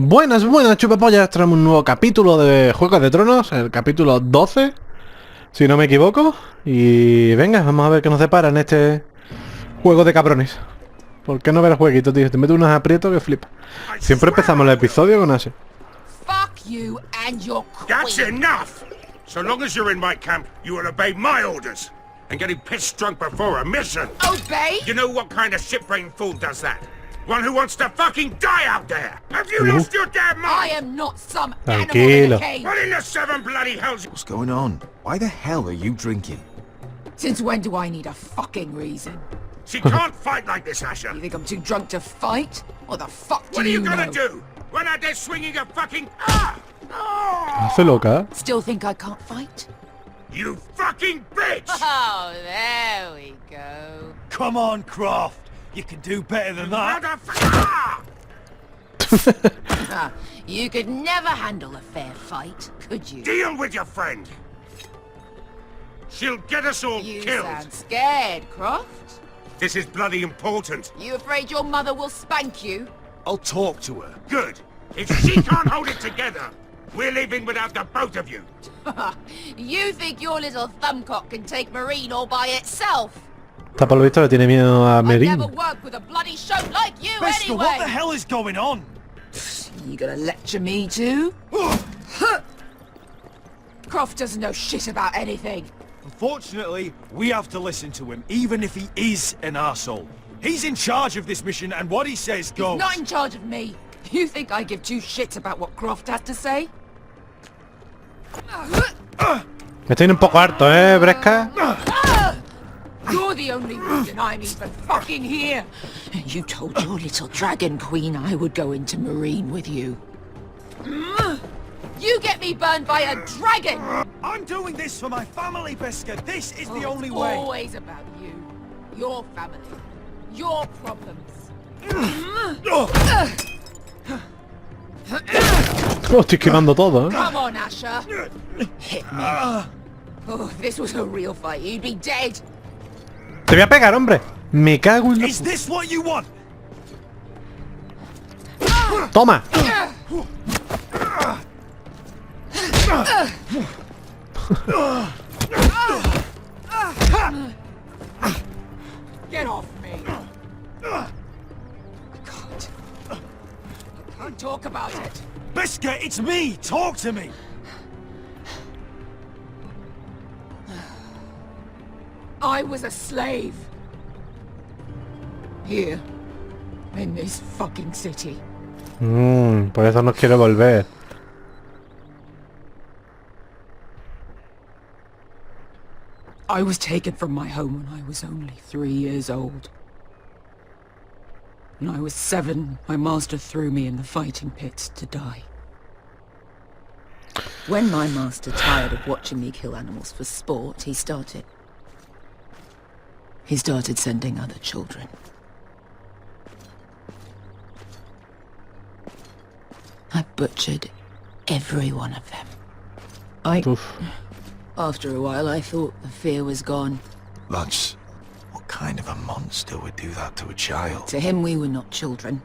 Buenas, buenas chupapollas, traemos un nuevo capítulo de Juego de Tronos, el capítulo 12, si no me equivoco. Y venga, vamos a ver qué nos depara en este juego de cabrones. ¿Por qué no ver el jueguito, tío? Te meto unos aprietos que flipa. Siempre empezamos el episodio con así. Fuck you and your queen. That's enough! So long as you're in my camp, you will obey my orders. And getting pissed drunk before a mission. Obey? You know what kind of shit-brained fool does that? One who wants to fucking die out there! Have you lost your damn I mind? am not some animal in Tranquilo. a cage. What in the seven bloody hells? What's going on? Why the hell are you drinking? Since when do I need a fucking reason? She can't fight like this, Asher. You think I'm too drunk to fight? What the fuck do What are you gonna know? do? Run out there swinging a fucking... Ah! Oh! Hace loca. Still think I can't fight? You fucking bitch! Oh, there we go. Come on, Croft. You can do better than that. Motherfucker! Ah, you could never handle a fair fight, could you? Deal with your friend. She'll get us all You killed. sound scared, Croft. This is bloody important. You afraid your mother will spank you? I'll talk to her. Good. If she can't hold it together, we're leaving without the both of you. You think your little thumbcock can take Marine all by itself? Está por lo visto le tiene miedo a I've Merin. never worked with a bloody show like you Bester, anyway! what the hell is going on? You gonna lecture me too? Croft doesn't know shit about anything. Unfortunately, we have to listen to him, even if he is an arsehole. He's in charge of this mission, and what he says goes. He's not in charge of me. You think I give two shits about what Croft has to say? Me estoy un poco harto, Bresca. You're the only reason I'm even fucking here. You told your little dragon queen I would go into Marine with you. You get me burned by a dragon! I'm doing this for my family, Bester. This is the only It's way. always about you, your family, your problems. Oh, estoy quemando todo, Come on, Asher. Hit me. Oh, if this was a real fight, you'd be dead. Te voy a pegar, hombre. Me cago en la... Is this what you want? Toma. Get off me. I can't talk about it. Bester, it's me. Talk to me. I was a slave. Here. In this fucking city. Por eso no quiero volver. I was taken from my home when I was only 3 years old. When I was 7, my master threw me in the fighting pits to die. When my master tired of watching me kill animals for sport, he started sending other children. I butchered every one of them. Uf. After a while, I thought the fear was gone. Lads, what kind of a monster would do that to a child? To him, we were not children.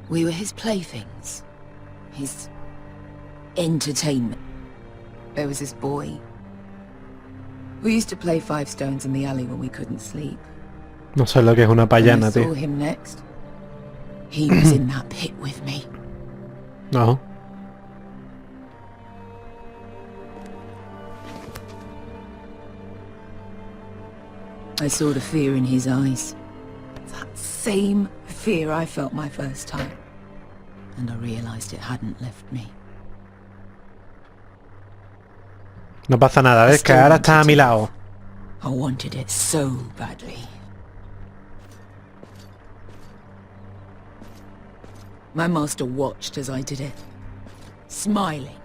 We were his playthings. His entertainment. There was this boy. We used to play 5 stones in the alley when we couldn't sleep. No sé lo que es una When I payana, saw tío. him next. He was in that pit with me. No. I saw the fear in his eyes. That same fear I felt my first time. And I realized it hadn't left me. No pasa nada, ves que ahora está a mi lado. I wanted it so badly. My master watched as I did it, smiling.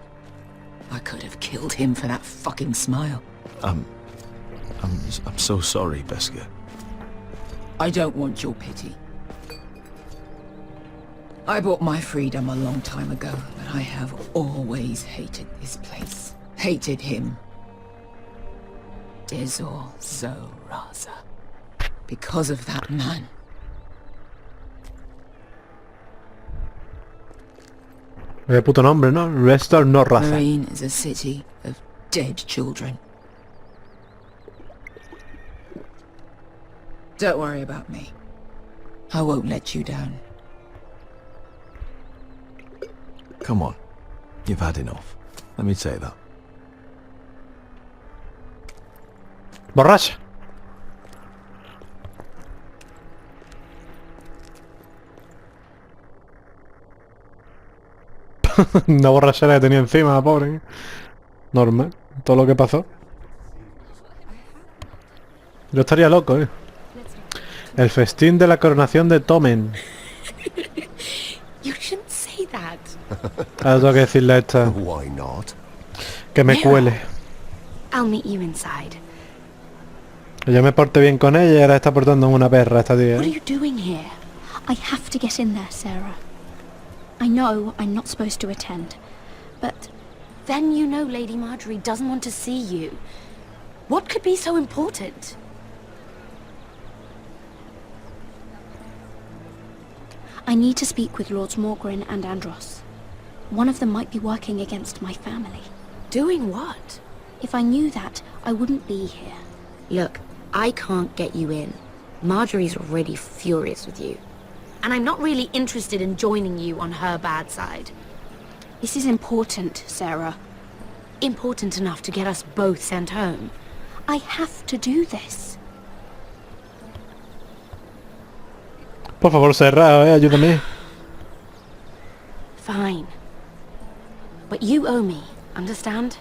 I could have killed him for that fucking smile. I'm so sorry, Bester. I don't want your pity. I bought my freedom a long time ago, but I have always hated this place. Hated him. Dizor Zoraza. Because of that man. De puto nombre, ¿no? Restore no raza. Marine is a city of dead children. Don't worry about me. I won't let you down. Come on. You've had enough. Let me say that. Borracha. Una borrachera que tenía encima, la pobre. Normal. Todo lo que pasó. Yo estaría loco, El festín de la coronación de Tommen. You shouldn't say that. Ahora tengo que decirle a esta Why not? que me cuele. I'll meet you inside. Que yo me porte bien con ella y ahora está portando en una perra esta tía. What are you doing here? I have to get in there, Sarah. I know I'm not supposed to attend, but Then you know Lady Marjorie doesn't want to see you. What could be so important? I need to speak with Lords Morgren and Andros. One of them might be working against my family. Doing what? If I knew that, I wouldn't be here. Look, I can't get you in. Marjorie's already furious with you. And I'm not really interested in joining you on her bad side. This is important, Sarah. Important enough to get us both sent home. I have to do this. Por favor, Serra, ayúdame. Fine. But you owe me, understand?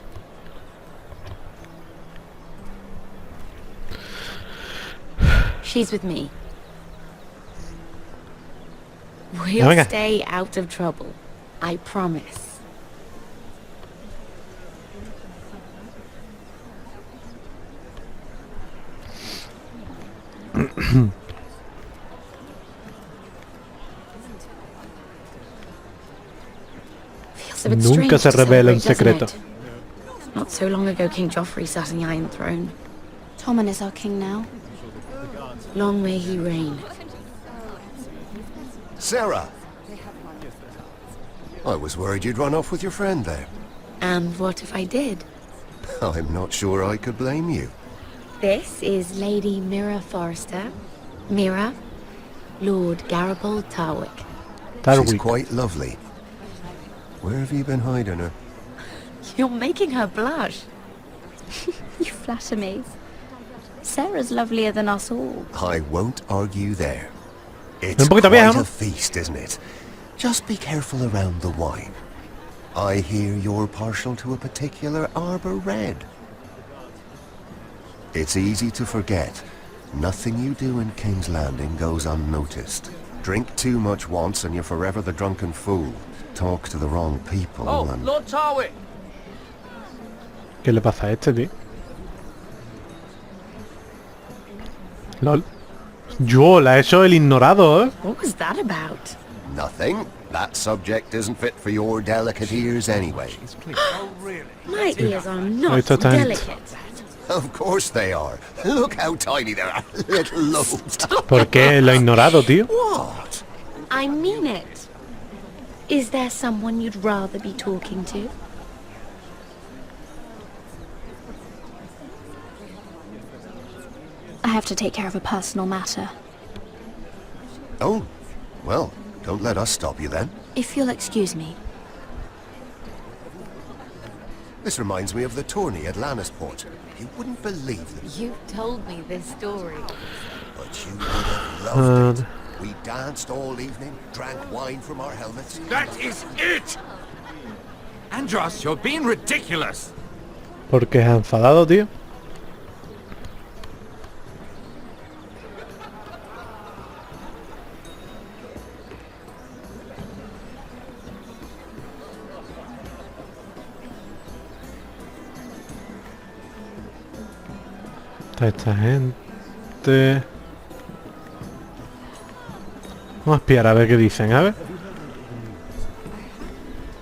She's with me. We'll Venga. stay out of trouble. I promise. Feels a bit strange Nunca se to revela un celebrate, secreto. doesn't it? Not so long ago, King Joffrey sat on the Iron Throne. Tommen is our king now. Long may he reign. Sarah! I was worried you'd run off with your friend there. And what if I did? I'm not sure I could blame you. This is Lady Mira Forrester. Mira, Lord Garibald Tarwick. She's Tarwick. quite lovely. Where have you been hiding her? You're making her blush. You flatter me. Sarah's lovelier than us all. I won't argue there. It's Un poquito quite viejo, ¿no? a feast, isn't it? Just be careful around the wine. I hear you're partial to a particular Arbor Red. It's easy to forget. Nothing you do in King's Landing goes unnoticed. Drink too much once and you're forever the drunken fool. Talk to the wrong people and... Lord Tarwick! ¿Qué le pasa a este, tío? LOL. Yo, la he hecho el ignorado, ¿eh? What was that about? Nothing. That subject isn't fit for your delicate ears anyway. My ears are Ahí not está tan- delicate. Of course they are. Look how tiny they are. Little lobes. ¿Por qué lo he ignorado, tío? What? I mean it. Is there someone you'd rather be talking to? I have to take care of a personal matter. Oh, well, don't let us stop you then. If you'll excuse me. This reminds me of the tourney at Lannisport. You wouldn't believe it, You told me this story. but you would have loved it. We danced all evening, drank wine from our helmets. That is it! Andros, you're being ridiculous! ¿Por qué es enfadado, tío? Está esta gente. Vamos a espiar a ver qué dicen, a ver.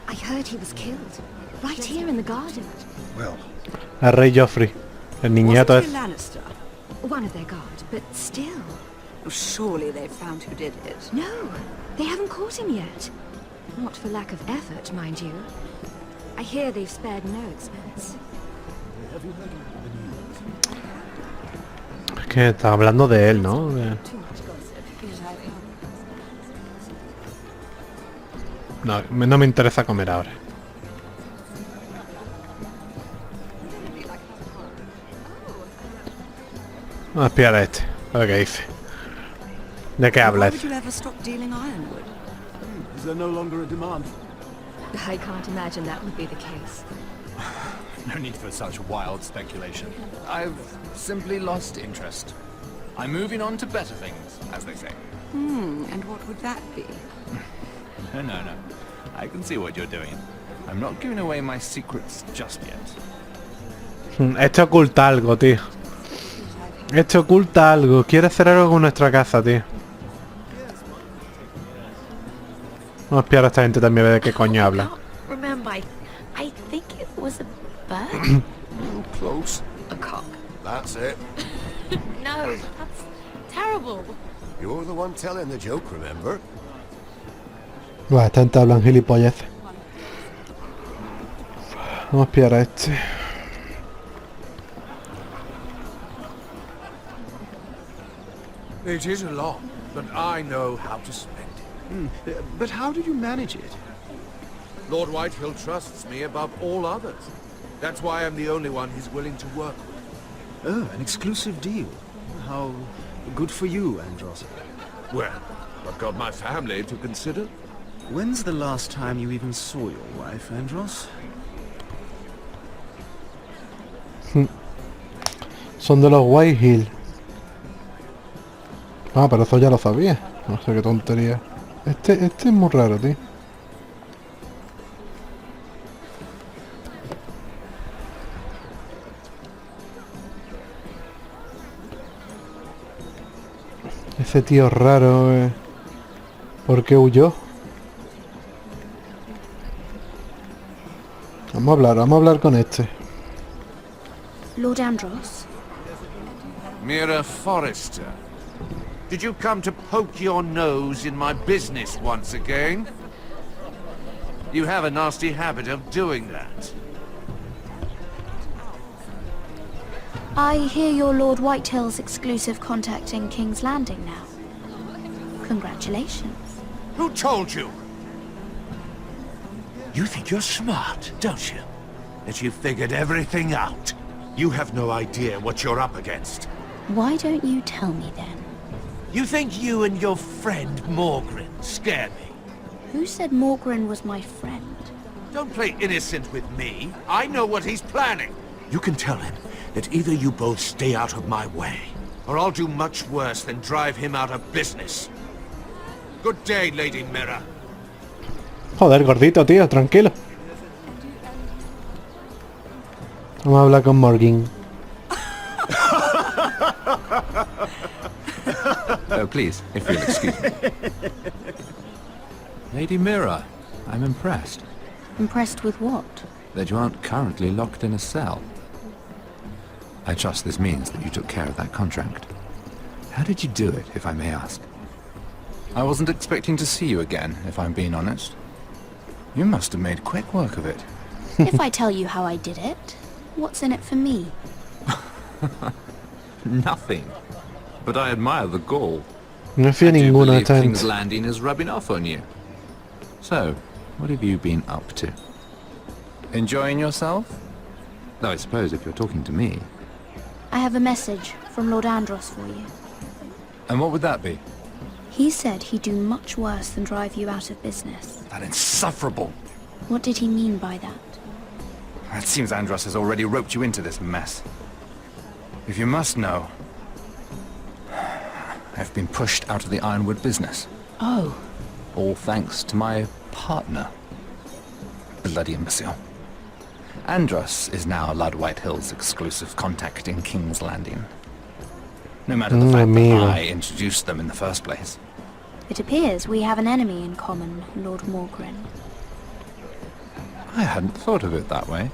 I heard he was killed. Right here in the garden. Well, A Rey Joffrey. El niñato es. Lannister? One of their guard, but still. Surely they've found who did it. No, they haven't caught him yet. Not for lack of effort, mind you. I hear they've spared no expense. Es que está hablando de él, ¿no? No, no me interesa comer ahora. Vamos a espiar a este, a ver qué dice. ¿De qué habla? Why would you ever stop dealing ironwood? Is there no longer a demand? I can't imagine that would be the case. No need for such wild speculation. I've simply lost interest. I'm moving on to better things, as they say. And what would that be? No. I can see what you're doing. I'm not giving away my secrets just yet. Este oculta algo, tío. Este oculta algo. Quiere hacer algo con nuestra casa, tío. Vamos a espiar a esta gente también, a ver de qué coño habla. Remember, I think it was a bird? Close. A cock. That's it. No, that's terrible. You're the one telling the joke, remember? Buah, esta gente hablan gilipollas. Vamos a espiar a este. It is a lot, but I know how to spend it. But how did you manage it? Lord Whitehill trusts me above all others. That's why I'm the only one he's willing to work with. Oh, an exclusive deal. How good for you, Andros. Well, I've got my family to consider. When's the last time you even saw your wife, Andros? Son de los Whitehill. Ah, pero eso ya lo sabía. No sé qué tontería. Este es muy raro, tío. Ese tío raro, ¿por qué huyó? Vamos a hablar con este. Lord Andros? Mira Forrester, did you come to poke your nose in my business once again? You have a nasty habit of doing that. I hear you're Lord Whitehill's exclusive contact in King's Landing now. Congratulations. Who told you? You think you're smart, don't you? That you figured everything out. You have no idea what you're up against. Why don't you tell me then? You think you and your friend Morgren scare me? Who said Morgren was my friend? Don't play innocent with me. I know what he's planning. You can tell him that either you both stay out of my way, or I'll do much worse than drive him out of business. Good day, Lady Mira. Joder, gordito, tío, tranquilo. Vamos a hablar con Morgan. Oh, please, if you'll excuse me. Lady Mira, I'm impressed. Impressed with what? That you aren't currently locked in a cell. I trust this means that you took care of that contract. How did you do it, if I may ask? I wasn't expecting to see you again, if I'm being honest. You must have made quick work of it. If I tell you how I did it, what's in it for me? Nothing. But I admire the gall. No fui a I do ninguno de believe esta King's gente. Landing is rubbing off on you. So, what have you been up to? Enjoying yourself? Though I suppose if you're talking to me. I have a message from Lord Andros for you. And what would that be? He said he'd do much worse than drive you out of business. That insufferable! What did he mean by that? It seems Andros has already roped you into this mess. If you must know, I've been pushed out of the ironwood business. Oh. All thanks to my partner. Bloody imbecile. Andros is now Lord Whitehill's exclusive contact in King's Landing. No matter the fact that I introduced them in the first place. It appears we have an enemy in common, Lord Morgren. I hadn't thought of it that way.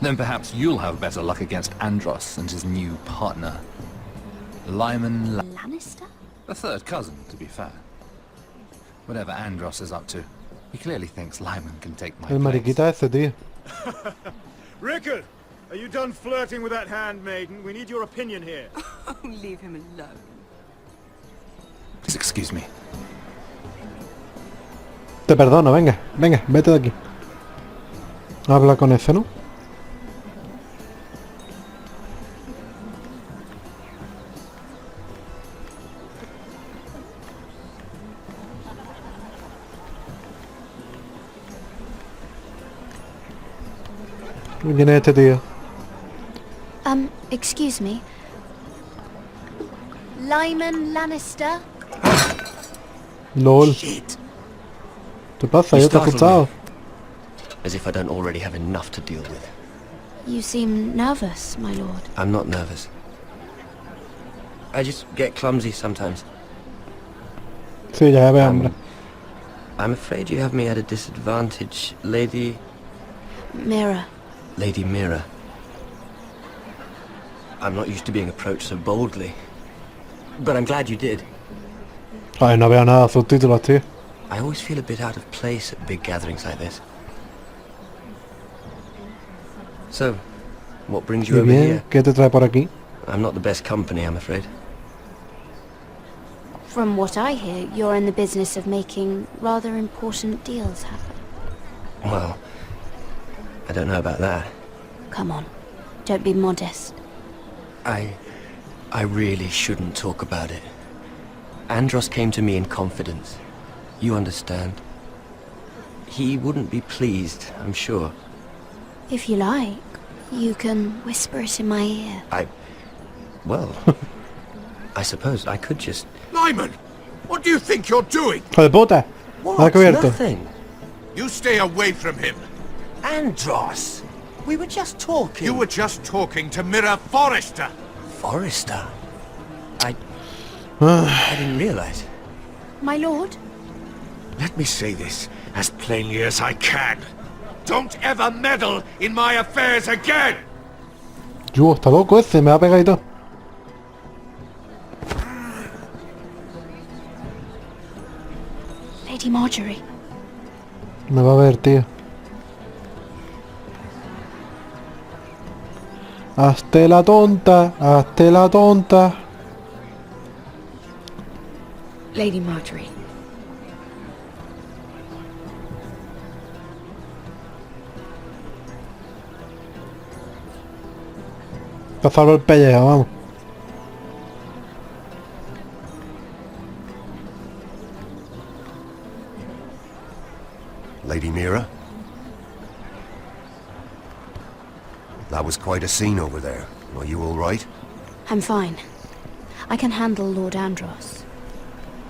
Then perhaps you'll have better luck against Andros and his new partner, Lyman Lannister? a third cousin, to be fair. Whatever Andros is up to, he clearly thinks Lyman can take my El mariquita ese, tío. Rickard, are you done flirting with that handmaiden? We need your opinion here. Oh, leave him alone. Please excuse me. Te perdono, venga, venga, vete de aquí. Habla con ese, ¿no? ¿Quién es este tío? Excuse me. Lyman Lannister? LOL. Shit. ¿Qué pasa? You Yo te he startled asustado. As if I don't already have enough to deal with. You seem nervous, my lord. I'm not nervous. I just get clumsy sometimes. Sí, ya ve hambre. I'm afraid you have me at a disadvantage, Lady Mira. I'm not used to being approached so boldly. But I'm glad you did. Ay, no veo nada de subtítulos, tío. I always feel a bit out of place at big gatherings like this. So, what brings you Y over bien, here? ¿qué te trae por aquí? I'm not the best company, I'm afraid. From what I hear, you're in the business of making rather important deals happen. Well, I don't know about that. Come on, don't be modest. I really shouldn't talk about it. Andros came to me in confidence. You understand? He wouldn't be pleased, I'm sure. If you like, you can whisper it in my ear. Well, I suppose I could just... Lyman! What do you think you're doing? ¡Hijo de puta! Me ha cubierto. Nothing. You stay away from him. Andros! We were just talking. You were just talking to Mira Forrester. Forrester? I didn't realize. My lord? Let me say this as plainly as I can. Don't ever meddle in my affairs again! Yo, está loco ese, me va a pegar y todo. Lady Marjorie. Me va a ver, tío. Hazte la tonta, hazte la tonta. Lady Marjorie. Te salvo el pellejo, vamos. Lady Mira? That was quite a scene over there. Are you all right? I'm fine. I can handle Lord Andros.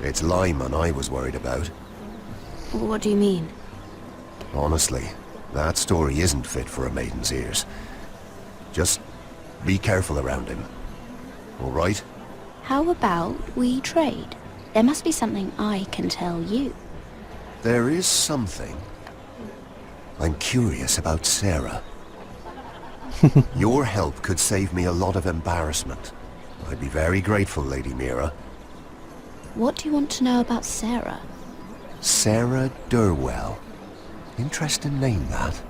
It's Lyman I was worried about. What do you mean? Honestly, that story isn't fit for a maiden's ears. Just be careful around him. All right? How about we trade? There must be something I can tell you. There is something. I'm curious about Sarah. Your help could save me a lot of embarrassment. I'd be very grateful, Lady Mira. What do you want to know about Sarah? Sarah Durwell. Interesting name, that.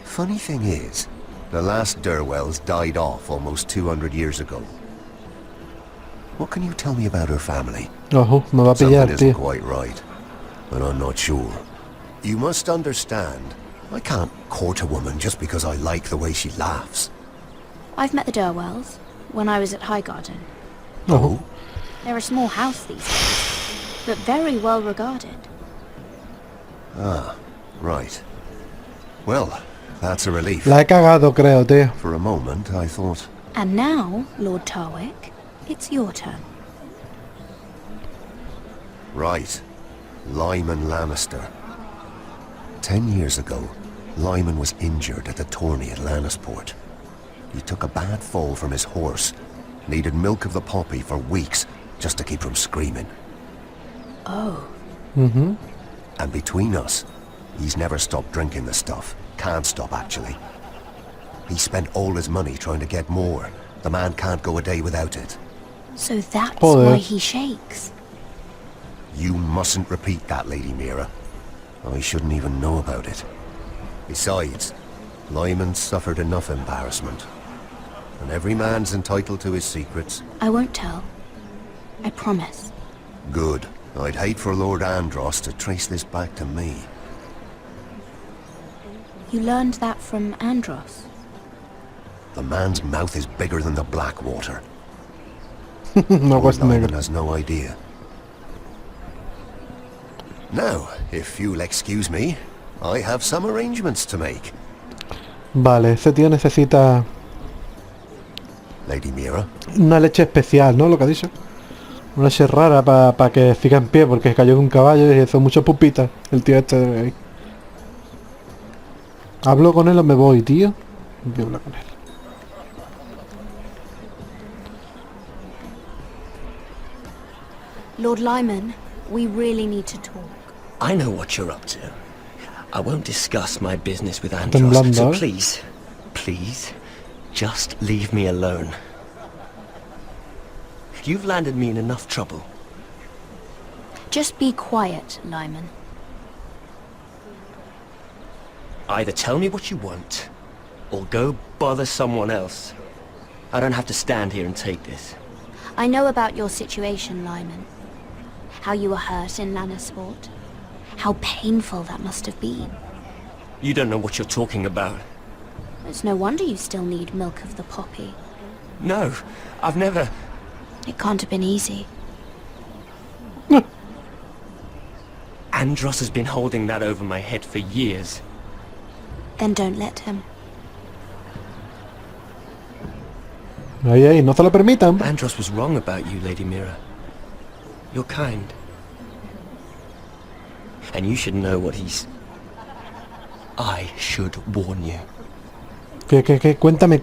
Funny thing is, the last Durwells died off almost 200 years ago. What can you tell me about her family? Ojo, me va a Something pillar, isn't tío. quite right, but I'm not sure. You must understand, I can't court a woman just because I like the way she laughs. I've met the Durwells when I was at Highgarden. Oh? They're a small house these days, but very well regarded. Ah, right. Well, that's a relief. La he cagado, creo, tío. For a moment, I thought... And now, Lord Tarwick, it's your turn. Right. Lyman Lannister. 10 years ago, Lyman was injured at the tourney at Lannisport. He took a bad fall from his horse. Needed milk of the poppy for weeks just to keep from screaming. Oh. Mhm. And between us, he's never stopped drinking the stuff. Can't stop, actually. He spent all his money trying to get more. The man can't go a day without it. So that's Joder. why he shakes. You mustn't repeat that, Lady Mira. I shouldn't even know about it. Besides, Lyman suffered enough embarrassment. And every man's entitled to his secrets. I won't tell. I promise. Good. I'd hate for Lord Andros to trace this back to me. You learned that from Andros? The man's mouth is bigger than the Blackwater. No cuesta Lyman negra. has no idea. Now, if you'll excuse me, I have some arrangements to make. Vale, ese tío necesita Lady Mira. una leche especial, ¿no? Lo que ha dicho. Una leche rara para que siga en pie, porque cayó de un caballo y hizo muchas pupitas. El tío este de ahí. ¿Hablo con él o me voy, tío? Voy a hablar con él. Lord Lyman, we really need to talk. I know what you're up to. I won't discuss my business with Andros, Temblando, so ¿eh? please, just leave me alone. You've landed me in enough trouble. Just be quiet, Lyman. Either tell me what you want, or go bother someone else. I don't have to stand here and take this. I know about your situation, Lyman. How you were hurt in Lannisport. How painful that must have been. You don't know what you're talking about. It's no wonder you still need milk of the poppy. No, I've never... It can't have been easy. Andros has been holding that over my head for years. Then don't let him. Ahí, no se lo permitan. Andros was wrong about you, Lady Mira. You're kind. And you should know what he's... I should warn you. ¿Qué? Cuéntame.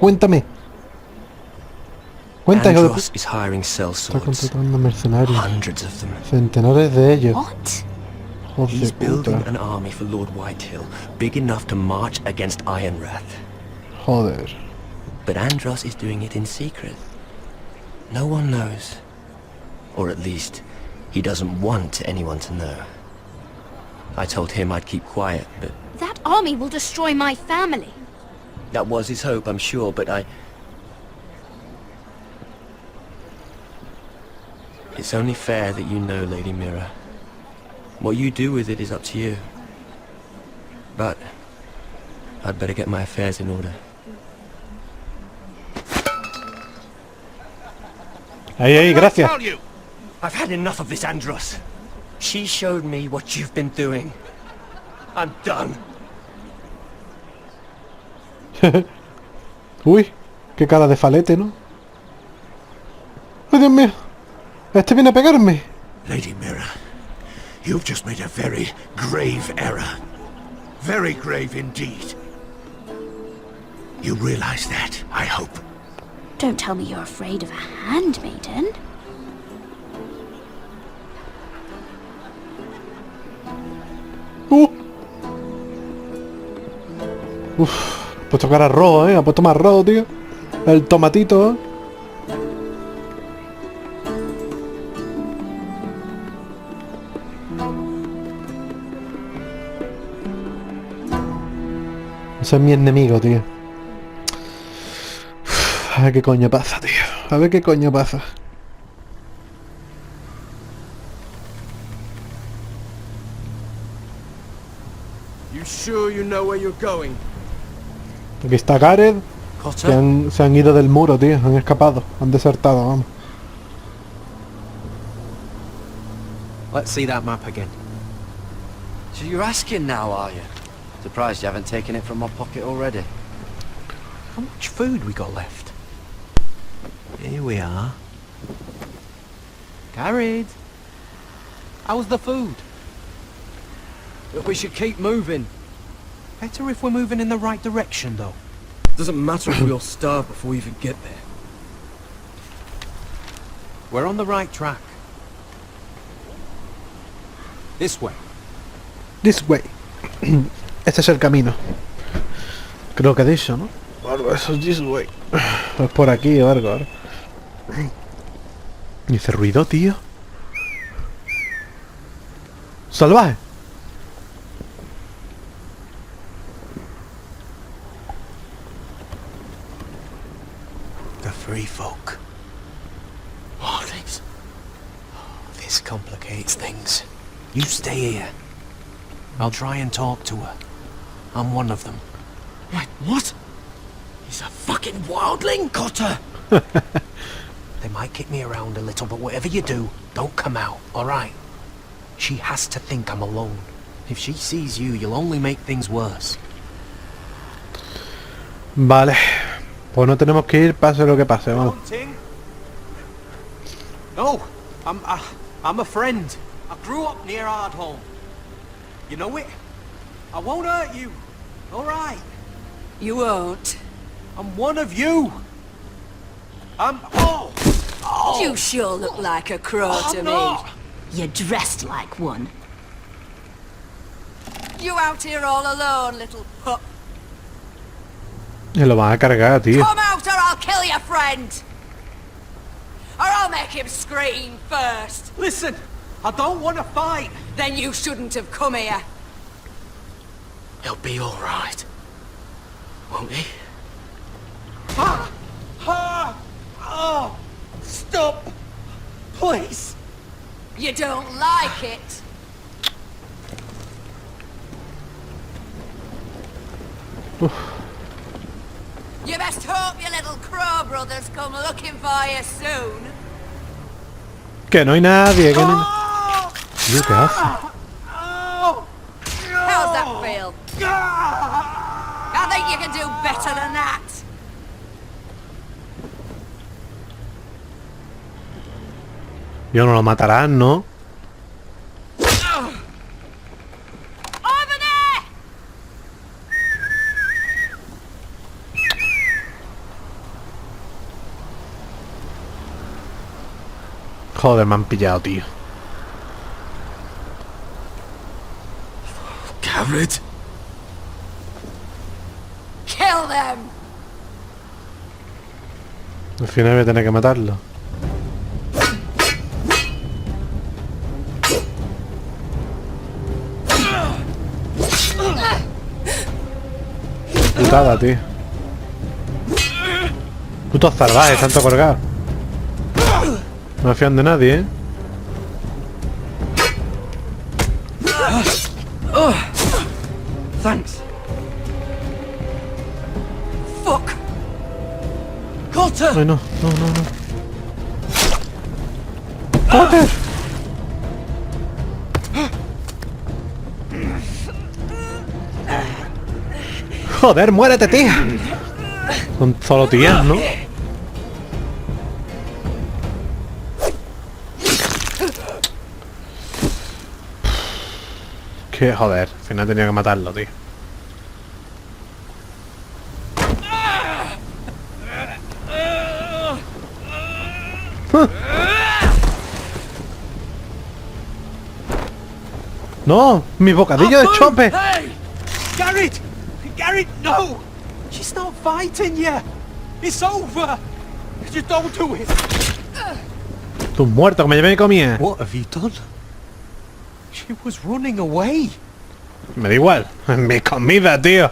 Cuenta, hijo de Andros is hiring Está sellswords. contratando mercenarios. Hundreds of them. Centenares de ellos. What? Joder, He's building puta. an army for Lord Whitehill, big enough to march against Ironrath. Joder. But Andros is doing it in secret. No one knows. Or at least, he doesn't want anyone to know. I told him I'd keep quiet, but That army will destroy my family. that was his hope, I'm sure, but It's only fair that you know, Lady Mira. What you do with it is up to you. But I'd better get my affairs in order. Ahí, gracias. Tell you. I've had enough of this, Andros. She showed me what you've been doing. I'm done. Uy, qué cara de falete, ¿no? ¡Ay, Dios mío! Este viene a pegarme. Lady Mira, you've just made a very grave error. Very grave indeed. You realize that, I hope. Don't tell me you're afraid of a handmaiden. Ha puesto cara rojo, ha puesto más rojo, tío. El tomatito, Ese es mi enemigo, tío. A ver qué coño pasa, tío. A ver qué coño pasa. You sure you know where you're going? Aquí está Gareth. Cotter? Se han ido del muro, tío. Han escapado. Han desertado, vamos. Let's see that map again. So you're asking now, are you? Surprised you haven't taken it from my pocket already. How much food we got left? Here we are. Carried. How's the food? Look, we should keep moving. Better if we're moving in the right direction, though. Doesn't matter if we all starve before we even get there. We're on the right track. This way. This way. Este es el camino. Creo que he dicho, ¿no? Algo, eso es this way. Es por aquí o algo, ahora. ¿Y ese ruido, tío? Salvaje. The free folk. Wildlings. This complicates things. You stay here. I'll try and talk to her. I'm one of them. Wait, what? He's a fucking wildling? Cotter! They might kick me around a little, but whatever you do, don't come out, alright? She has to think I'm alone. If she sees you, you'll only make things worse. Vale. Pues no tenemos que ir, pase lo que pase, vamos. No, I'm a friend. I grew up near Ardholm. You know it? I won't hurt you. Alright. You won't. I'm one of you. Oh! You sure look like a crow to me. Not. You're dressed like one. You out here all alone, little pup. Y lo van a cargar, tío. Come out or I'll kill your friend. Or I'll make him scream first. Listen, I don't want to fight. Then you shouldn't have come here. He'll be alright. Won't he? Oh! Stop! Please! You don't like it. You best hope your little crow brothers come looking for you soon. Que no hay nadie, que no hay... Tío, ¿qué hace? How's that feel? I think you can do better than that. Yo no lo matarán, ¿no? Over there! Joder, me han pillado, tío. Garrett? Kill them! Al final voy a tener que matarlo. Putada, tío. Putos salvajes, tanto colgado. No me fían de nadie, ¿eh? Thanks. Fuck! Cotter! Ay, no, no, no, no. ¡Cotter! Joder, muérete, tía. Son solo tías, ¿no? Que joder, al final tenía que matarlo, tío. ¡No! ¡Mi bocadillo de chope! Hey! Garrett! Garrett, no! She's not fighting you! It's over! Just don't do it! Tú muerto, que me llevé y comía. What have you done? She was running away. Me da igual. Mi comida, tío.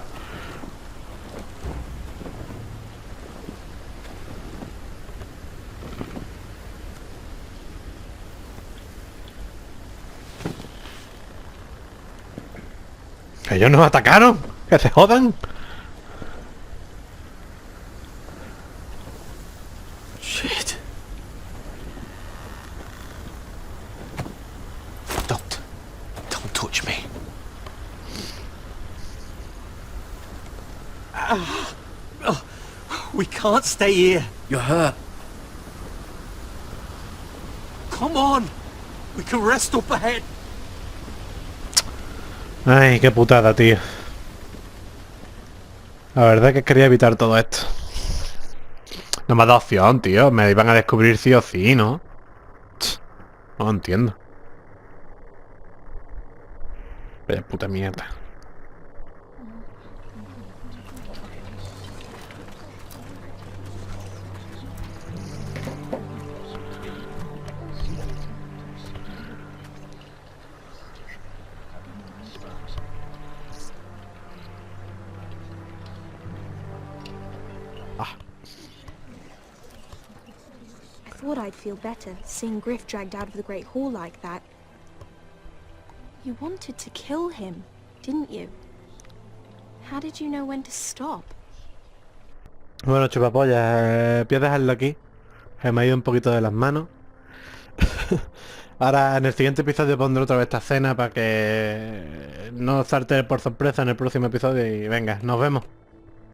Que ellos nos atacaron. Que se jodan. Shit. Don't touch me. We can't stay here. You're hurt. Come on. We can rest up ahead. Ay, qué putada, tío. La verdad es que quería evitar todo esto. No me ha dado opción, tío. Me iban a descubrir sí o sí, ¿no? No lo entiendo. Vaya puta mierda. I thought I'd feel better seeing Griff dragged out of the Great Hall like that. You wanted to kill him, didn't you? How did you know when to stop? Bueno, chupapollas, voy a dejarlo aquí. Se me ha ido un poquito de las manos. Ahora en el siguiente episodio pondré otra vez esta escena para que no salte por sorpresa en el próximo episodio y venga, nos vemos.